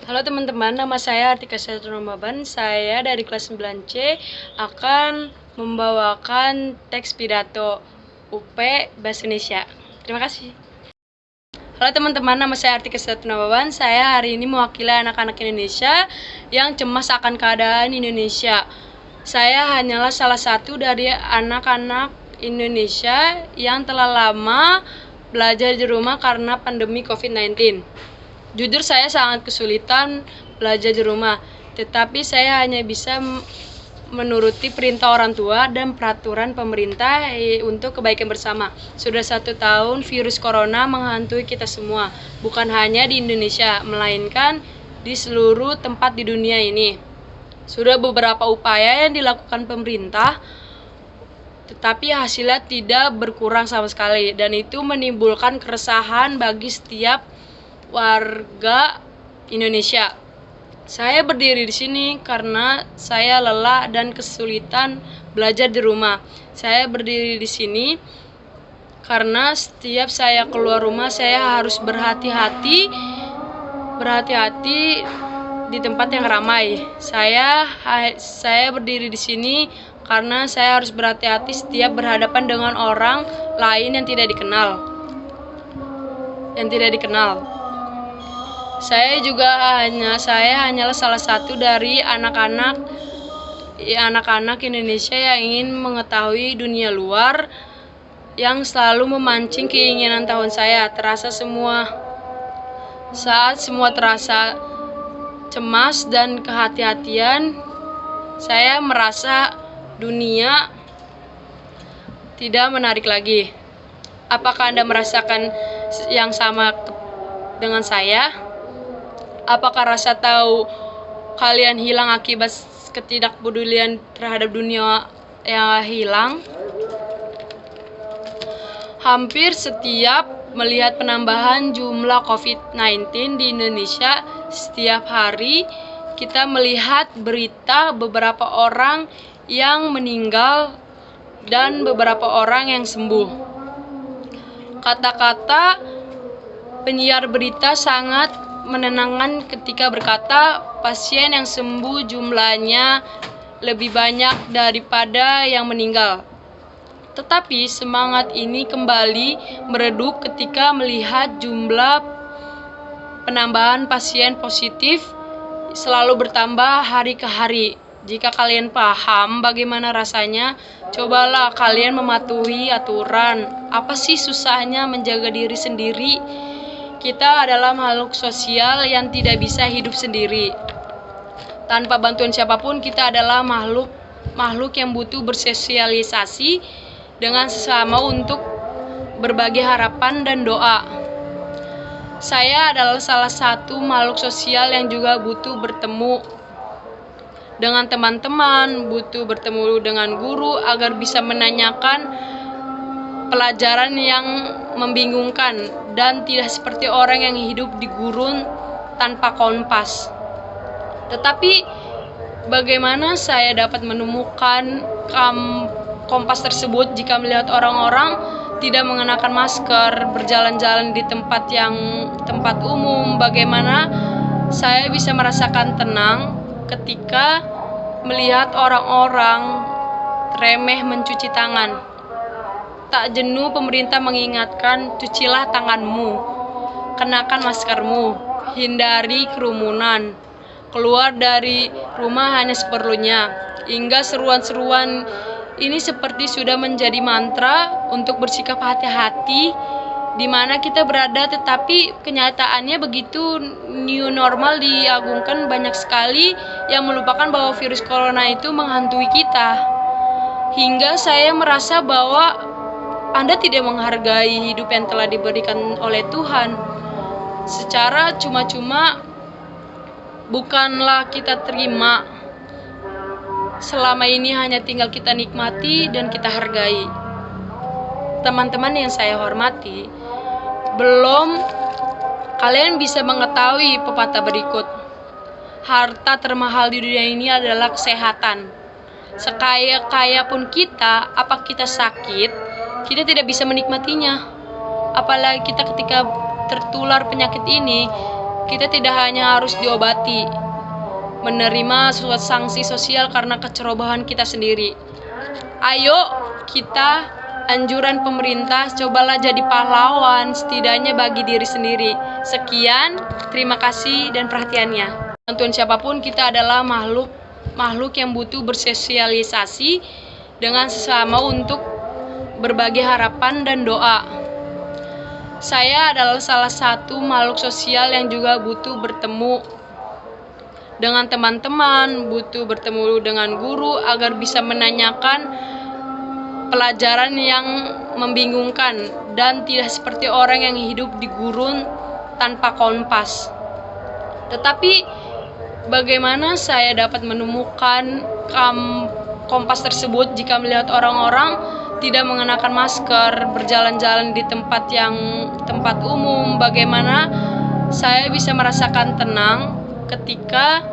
Halo teman-teman, nama saya Artika Setronomaban. Saya dari kelas 9C akan membawakan teks pidato UP Bahasa Indonesia. Terima kasih. Halo teman-teman, nama saya Artika Setronomaban. Saya hari ini mewakili anak-anak Indonesia yang cemas akan keadaan Indonesia. Saya hanyalah salah satu dari anak-anak Indonesia yang telah lama belajar di rumah karena pandemi COVID-19. Jujur saya sangat kesulitan belajar di rumah, tetapi saya hanya bisa menuruti perintah orang tua dan peraturan pemerintah untuk kebaikan bersama. Sudah 1 tahun virus corona menghantui kita semua, bukan hanya di Indonesia, melainkan di seluruh tempat di dunia ini. Sudah beberapa upaya yang dilakukan pemerintah, tetapi hasilnya tidak berkurang sama sekali, dan itu menimbulkan keresahan bagi setiap warga Indonesia. Saya berdiri di sini karena saya lelah dan kesulitan belajar di rumah. Saya berdiri di sini karena setiap saya keluar rumah saya harus berhati-hati di tempat yang ramai. Saya berdiri di sini karena saya harus berhati-hati setiap berhadapan dengan orang lain yang tidak dikenal. Saya hanyalah salah satu dari anak-anak Indonesia yang ingin mengetahui dunia luar, yang selalu memancing keinginan tahun saya. Saat semua terasa cemas dan kehati-hatian, saya merasa dunia tidak menarik lagi. Apakah Anda merasakan yang sama dengan saya? Apakah rasa tahu kalian hilang akibat ketidakpedulian terhadap dunia yang hilang? Hampir setiap melihat penambahan jumlah COVID-19 di Indonesia, setiap hari kita melihat berita beberapa orang yang meninggal dan beberapa orang yang sembuh. Kata-kata penyiar berita sangat menenangkan ketika berkata pasien yang sembuh jumlahnya lebih banyak daripada yang meninggal. Tetapi semangat ini kembali meredup ketika melihat jumlah penambahan pasien positif selalu bertambah hari ke hari. Jika kalian paham bagaimana rasanya, cobalah kalian mematuhi aturan. Apa sih susahnya menjaga diri sendiri? Kita adalah makhluk sosial yang tidak bisa hidup sendiri. Tanpa bantuan siapapun, kita adalah makhluk yang butuh bersosialisasi dengan sesama untuk berbagi harapan dan doa. Saya adalah salah satu makhluk sosial yang juga butuh bertemu dengan teman-teman, butuh bertemu dengan guru agar bisa menanyakan pelajaran yang membingungkan dan tidak seperti orang yang hidup di gurun tanpa kompas. Tetapi bagaimana saya dapat menemukan kompas tersebut jika melihat orang-orang tidak mengenakan masker, berjalan-jalan di tempat umum? Bagaimana saya bisa merasakan tenang ketika melihat orang-orang remeh mencuci tangan? Tak jenuh pemerintah mengingatkan, cucilah tanganmu, kenakan maskermu, hindari kerumunan, keluar dari rumah hanya seperlunya. Hingga seruan-seruan ini seperti sudah menjadi mantra untuk bersikap hati-hati di mana kita berada, tetapi kenyataannya begitu new normal diagungkan, banyak sekali yang melupakan bahwa virus corona itu menghantui kita. Hingga saya merasa bahwa Anda tidak menghargai hidup yang telah diberikan oleh Tuhan. Secara cuma-cuma bukanlah kita terima. Selama ini hanya tinggal kita nikmati dan kita hargai. Teman-teman yang saya hormati, belum kalian bisa mengetahui pepatah berikut. Harta termahal di dunia ini adalah kesehatan. Sekaya-kaya pun kita, apa kita sakit, kita tidak bisa menikmatinya. Apalagi kita ketika tertular penyakit ini, kita tidak hanya harus diobati, menerima suatu sanksi sosial karena kecerobohan kita sendiri. Ayo kita, anjuran pemerintah, cobalah jadi pahlawan setidaknya bagi diri sendiri. Sekian, terima kasih dan perhatiannya. Bantuan siapapun, kita adalah makhluk yang butuh bersosialisasi dengan sesama untuk berbagi harapan dan doa. Saya adalah salah satu makhluk sosial yang juga butuh bertemu dengan teman-teman, butuh bertemu dengan guru agar bisa menanyakan pelajaran yang membingungkan dan tidak seperti orang yang hidup di gurun tanpa kompas. Tetapi bagaimana saya dapat menemukan kompas tersebut jika melihat orang-orang tidak mengenakan masker, berjalan-jalan di tempat umum? Bagaimana saya bisa merasakan tenang ketika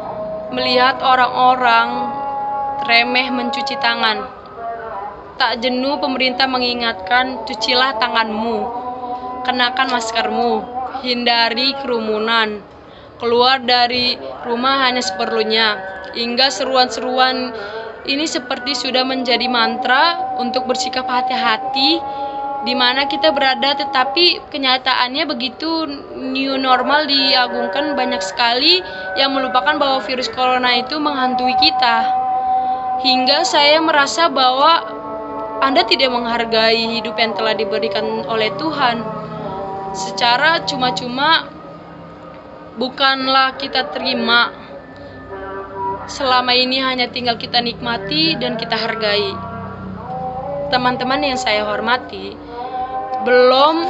melihat orang-orang remeh mencuci tangan? Tak jenuh pemerintah mengingatkan, cucilah tanganmu, kenakan maskermu, hindari kerumunan, keluar dari rumah hanya seperlunya, hingga seruan-seruan ini seperti sudah menjadi mantra untuk bersikap hati-hati di mana kita berada, tetapi kenyataannya begitu new normal diagungkan, banyak sekali yang melupakan bahwa virus corona itu menghantui kita. Hingga saya merasa bahwa Anda tidak menghargai hidup yang telah diberikan oleh Tuhan. Secara cuma-cuma bukanlah kita terima. Selama ini hanya tinggal kita nikmati dan kita hargai. Teman-teman yang saya hormati, belum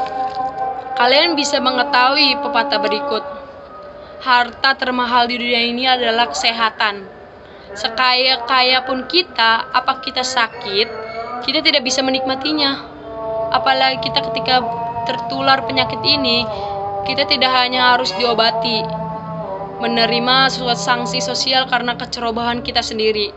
kalian bisa mengetahui pepatah berikut. Harta termahal di dunia ini adalah kesehatan. Sekaya-kaya pun kita, apa kita sakit, kita tidak bisa menikmatinya. Apalagi kita ketika tertular penyakit ini, kita tidak hanya harus diobati, menerima suatu sanksi sosial karena kecerobohan kita sendiri.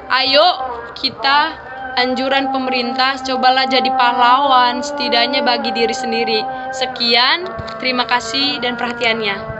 Ayo kita, anjuran pemerintah, cobalah jadi pahlawan setidaknya bagi diri sendiri. Sekian, terima kasih dan perhatiannya.